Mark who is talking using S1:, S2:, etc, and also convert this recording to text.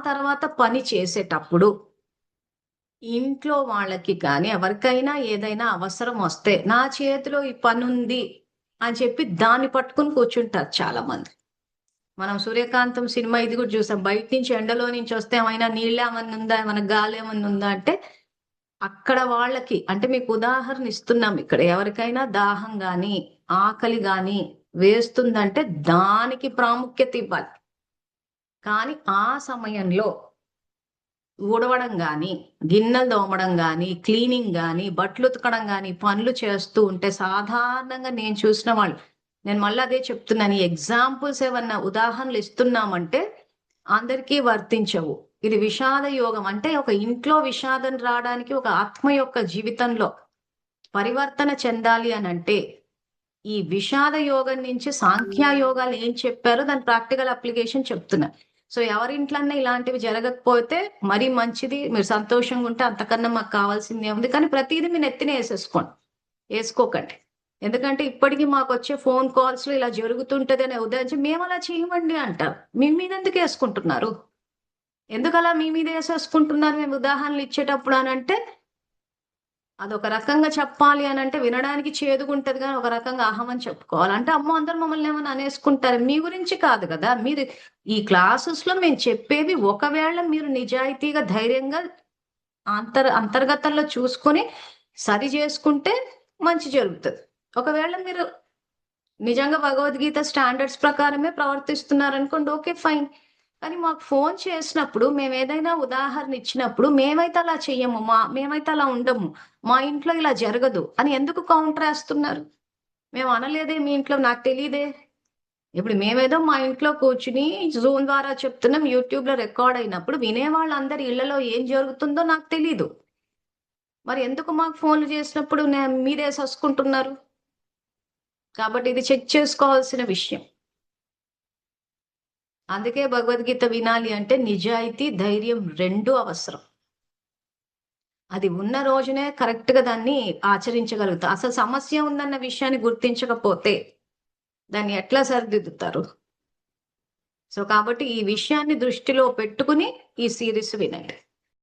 S1: తర్వాత పని చేసేటప్పుడు ఇంట్లో వాళ్ళకి కానీ ఎవరికైనా ఏదైనా అవసరం వస్తే నా చేతిలో ఈ పని ఉంది అని చెప్పి దాన్ని పట్టుకుని కూర్చుంటారు చాలా మంది. మనం సూర్యకాంతం సినిమా ఇది కూడా చూసాం. బయట నుంచి ఎండలో నుంచి వస్తే ఏమైనా నీళ్ళు ఏమన్నా ఉందా, ఏమైనా గాలి ఏమన్నా ఉందా అంటే అక్కడ వాళ్ళకి, అంటే మీకు ఉదాహరణ ఇస్తున్నాం ఇక్కడ, ఎవరికైనా దాహం గాని ఆకలి గాని వేస్తుందంటే దానికి ప్రాముఖ్యత ఇవ్వాలి. కానీ ఆ సమయంలో ఊడవడం గాని, గిన్నెలు తోమడం గాని, క్లీనింగ్ గాని, బట్టలు ఉతకడం గాని పనులు చేస్తూ ఉంటే సాధారణంగా నేను చూసిన వాళ్ళు, నేను మళ్ళీ అదే చెప్తున్నాను, ఈ ఎగ్జాంపుల్స్ ఏమన్నా ఉదాహరణలు ఇస్తున్నామంటే అందరికీ వర్తించవు. ఇది విషాద యోగం. అంటే ఒక ఇంట్లో విషాదం రావడానికి, ఒక ఆత్మ యొక్క జీవితంలో పరివర్తన చెందాలి అని అంటే ఈ విషాద యోగం నుంచి సాంఖ్య యోగాలు ఏం చెప్పారో దాని ప్రాక్టికల్ అప్లికేషన్ చెప్తున్నా. సో ఎవరింట్లన్నా ఇలాంటివి జరగకపోతే మరీ మంచిది, మీరు సంతోషంగా ఉంటే అంతకన్నా మాకు కావాల్సింది ఏముంది. కానీ ప్రతిదీ మీరు ఎత్తిన వేసుకోకండి. ఎందుకంటే ఇప్పటికీ మాకు వచ్చే ఫోన్ కాల్స్ లో ఇలా జరుగుతుంటది అనే ఉద్దేశం, మేము అలా చేయమండి అంటారు. మీ మీద ఎందుకు వేసుకుంటున్నారు? ఎందుకు అలా మీ మీద వేసేసుకుంటున్నారు మేము ఉదాహరణలు ఇచ్చేటప్పుడు అని అంటే, అదొక రకంగా చెప్పాలి అని అంటే వినడానికి చేదుగుంటది, కానీ ఒక రకంగా అహం అని చెప్పుకోవాలి. అంటే అమ్మో అందరు మమ్మల్ని ఏమైనా అనేసుకుంటారు, మీ గురించి కాదు కదా. మీరు ఈ క్లాసెస్ లో మేము చెప్పేది, ఒకవేళ మీరు నిజాయితీగా ధైర్యంగా అంతర్గతంలో చూసుకొని సరి చేసుకుంటే మంచి జరుగుతుంది. ఒకవేళ మీరు నిజంగా భగవద్గీత స్టాండర్డ్స్ ప్రకారమే ప్రవర్తిస్తున్నారనుకోండి, ఓకే ఫైన్. కానీ మాకు ఫోన్ చేసినప్పుడు మేము ఏదైనా ఉదాహరణ ఇచ్చినప్పుడు మేమైతే అలా చెయ్యము, మేమైతే అలా ఉండము, మా ఇంట్లో ఇలా జరగదు అని ఎందుకు కౌంటర్ వేస్తున్నారు? మేము అనలేదే మీ ఇంట్లో, నాకు తెలియదే. ఇప్పుడు మేమేదో మా ఇంట్లో కూర్చుని జూమ్ ద్వారా చెప్తున్నాం, యూట్యూబ్ లో రికార్డ్ అయినప్పుడు వినే వాళ్ళందరి ఇళ్లలో ఏం జరుగుతుందో నాకు తెలీదు. మరి ఎందుకు మాకు ఫోన్లు చేసినప్పుడు మీరే ససుకుంటున్నారు? కాబట్టి ఇది చెక్ చేసుకోవాల్సిన విషయం. అందుకే భగవద్గీత వినాలి అంటే నిజాయితీ, ధైర్యం రెండూ అవసరం. అది ఉన్న రోజునే కరెక్ట్ గా దాన్ని ఆచరించగలుగుతా. అసలు సమస్య ఉందన్న విషయాన్ని గుర్తించకపోతే దాన్ని ఎట్లా సరిదిద్దుతారు? సో కాబట్టి ఈ విషయాన్ని దృష్టిలో పెట్టుకుని ఈ సిరీస్ వినండి.